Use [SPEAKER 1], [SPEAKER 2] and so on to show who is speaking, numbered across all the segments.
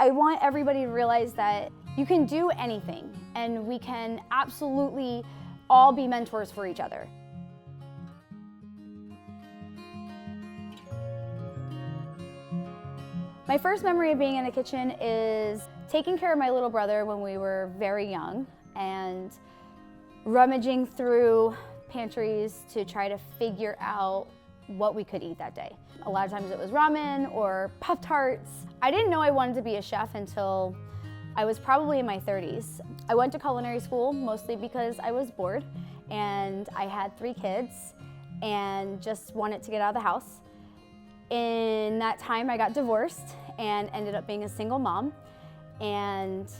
[SPEAKER 1] I want everybody to realize that you can do anything, and we can absolutely all be mentors for each other. My first memory of being in the kitchen is taking care of my little brother when we were very young and rummaging through pantries to try to figure out what we could eat that day. A lot of times it was ramen or Pop-Tarts. I didn't know I wanted to be a chef until I was probably in my 30s. I went to culinary school mostly because I was bored and I had 3 kids and just wanted to get out of the house. In that time, I got divorced and ended up being a single mom and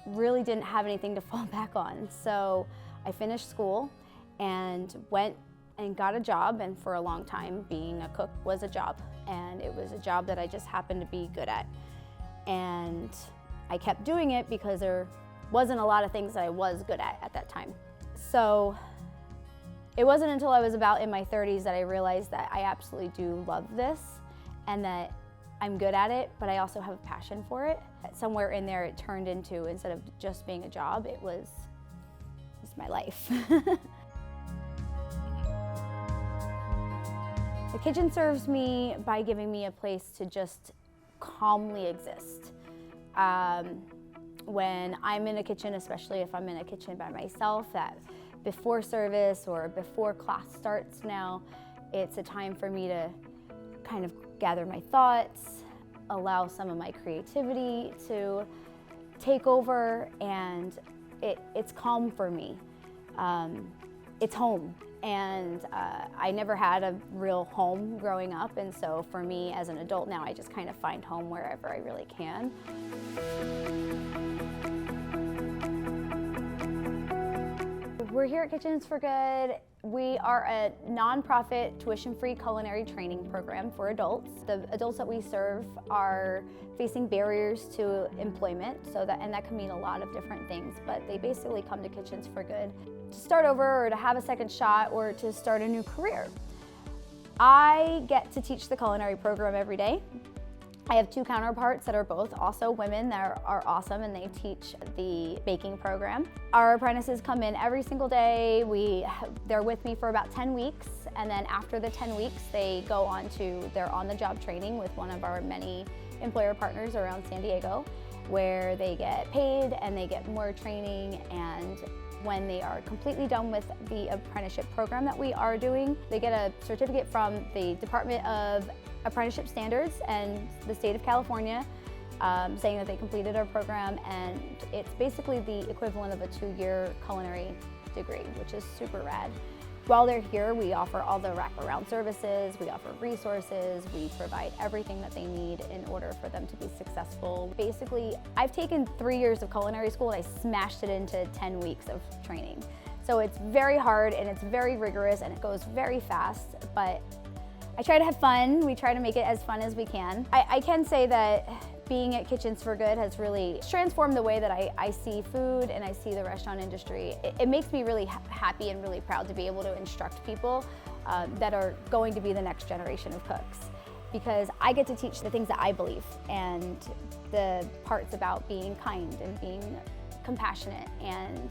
[SPEAKER 1] really didn't have anything to fall back on. So I finished school and went and got a job, and for a long time, being a cook was a job, and it was a job that I just happened to be good at. And I kept doing it because there wasn't a lot of things that I was good at that time. So it wasn't until I was about in my 30s that I realized that I absolutely do love this and that I'm good at it, but I also have a passion for it. Somewhere in there it turned into, instead of just being a job, it was my life. The kitchen serves me by giving me a place to just calmly exist. When I'm in a kitchen, especially if I'm in a kitchen by myself, that before service or before class starts now, it's a time for me to kind of gather my thoughts, allow some of my creativity to take over, and it's calm for me. It's home, and I never had a real home growing up, and so for me as an adult now, I just kind of find home wherever I really can. We're here at Kitchens for Good. We are a nonprofit, tuition-free culinary training program for adults. The adults that we serve are facing barriers to employment, and that can mean a lot of different things, but they basically come to Kitchens for Good to start over or to have a second shot or to start a new career. I get to teach the culinary program every day. I have 2 counterparts that are both also women that are awesome, and they teach the baking program. Our apprentices come in every single day. They're with me for about 10 weeks, and then after the 10 weeks, they go on to their on-the-job training with one of our many employer partners around San Diego, where they get paid and they get more training, and when they are completely done with the apprenticeship program that we are doing, they get a certificate from the Department of Apprenticeship Standards and the state of California saying that they completed our program, and it's basically the equivalent of a 2-year culinary degree, which is super rad. While they're here, we offer all the wraparound services, we offer resources, we provide everything that they need in order for them to be successful. Basically, I've taken 3 years of culinary school and I smashed it into 10 weeks of training. So it's very hard and it's very rigorous and it goes very fast, but I try to have fun. We try to make it as fun as we can. I can say that being at Kitchens for Good has really transformed the way that I see food and I see the restaurant industry. It makes me really happy and really proud to be able to instruct people that are going to be the next generation of cooks, because I get to teach the things that I believe and the parts about being kind and being compassionate and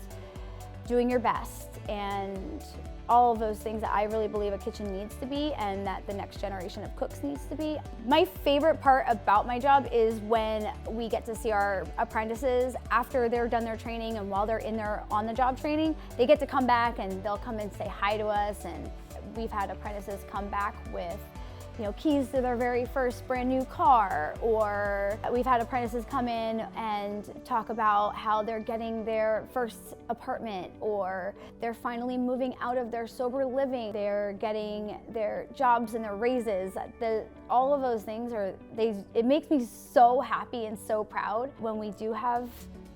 [SPEAKER 1] doing your best and all of those things that I really believe a kitchen needs to be and that the next generation of cooks needs to be. My favorite part about my job is when we get to see our apprentices after they're done their training, and while they're in their on-the-job training, they get to come back and they'll come and say hi to us. And we've had apprentices come back with keys to their very first brand new car, or we've had apprentices come in and talk about how they're getting their first apartment, or they're finally moving out of their sober living, they're getting their jobs and their raises. All of those things it makes me so happy and so proud when we do have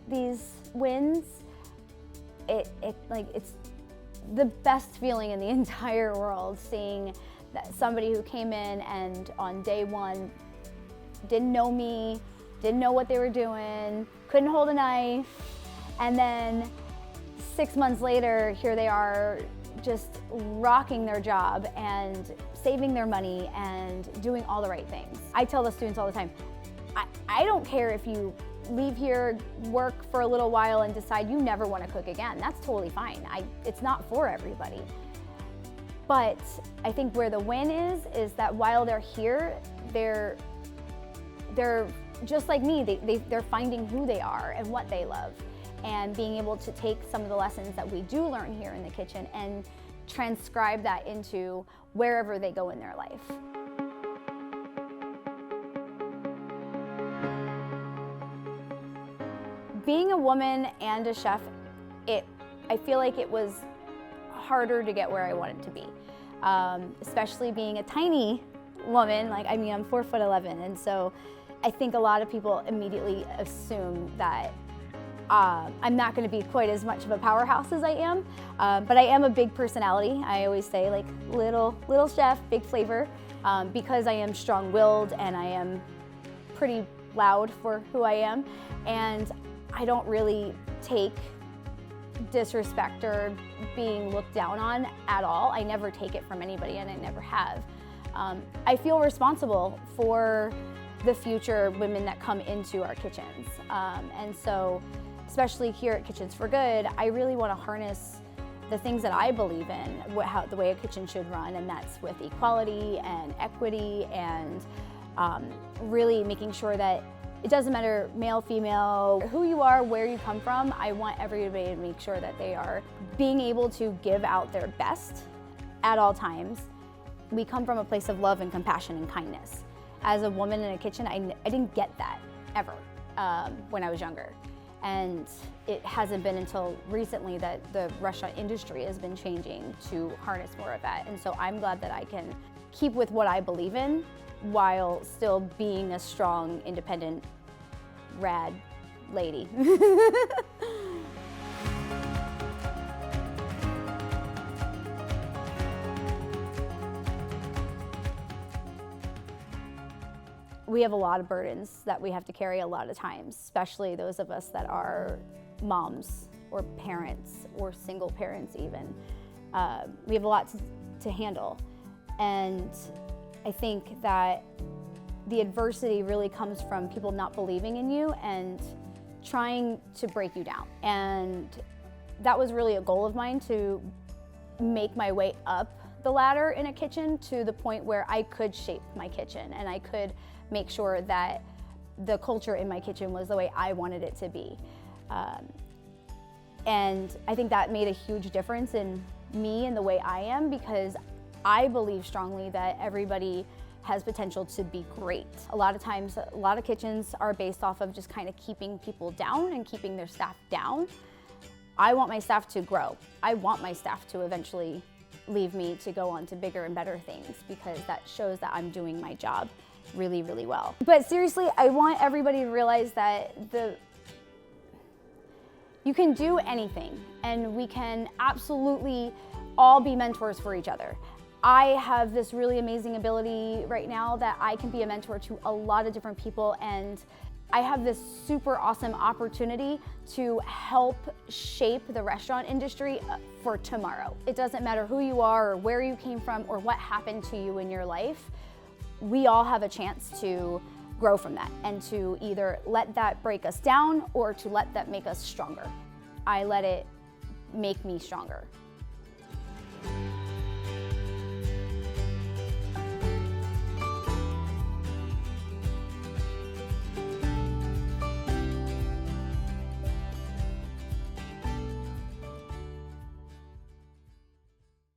[SPEAKER 1] these wins. It's the best feeling in the entire world, seeing that somebody who came in and on day 1 didn't know me, didn't know what they were doing, couldn't hold a knife, and then 6 months later, here they are just rocking their job and saving their money and doing all the right things. I tell the students all the time, I don't care if you leave here, work for a little while and decide you never want to cook again. That's totally fine. It's not for everybody. But I think where the win is that while they're here, they're just like me, they're finding who they are and what they love, and being able to take some of the lessons that we do learn here in the kitchen and transcribe that into wherever they go in their life. Being a woman and a chef, I feel like it was harder to get where I wanted to be, especially being a tiny woman. I'm 4'11", and so I think a lot of people immediately assume that I'm not going to be quite as much of a powerhouse as I am, but I am a big personality. I always say, like, little chef, big flavor, because I am strong-willed and I am pretty loud for who I am, and I don't really take disrespect or being looked down on at all. I never take it from anybody, and I never have. I feel responsible for the future women that come into our kitchens, and so especially here at Kitchens for Good, I really want to harness the things that I believe in, the way a kitchen should run, and that's with equality and equity, and really making sure that it doesn't matter male, female, who you are, where you come from. I want everybody to make sure that they are being able to give out their best at all times. We come from a place of love and compassion and kindness. As a woman in a kitchen, I didn't get that ever when I was younger. And it hasn't been until recently that the restaurant industry has been changing to harness more of that. And so I'm glad that I can keep with what I believe in while still being a strong, independent, rad lady. We have a lot of burdens that we have to carry a lot of times, especially those of us that are moms or parents or single parents even. We have a lot to handle. And I think that the adversity really comes from people not believing in you and trying to break you down. And that was really a goal of mine, to make my way up the ladder in a kitchen to the point where I could shape my kitchen and I could make sure that the culture in my kitchen was the way I wanted it to be. And I think that made a huge difference in me and the way I am, because I believe strongly that everybody has potential to be great. A lot of times, a lot of kitchens are based off of just kind of keeping people down and keeping their staff down. I want my staff to grow. I want my staff to eventually leave me to go on to bigger and better things, because that shows that I'm doing my job really, really well. But seriously, I want everybody to realize that you can do anything, and we can absolutely all be mentors for each other. I have this really amazing ability right now that I can be a mentor to a lot of different people, and I have this super awesome opportunity to help shape the restaurant industry for tomorrow. It doesn't matter who you are or where you came from or what happened to you in your life. We all have a chance to grow from that, and to either let that break us down or to let that make us stronger. I let it make me stronger.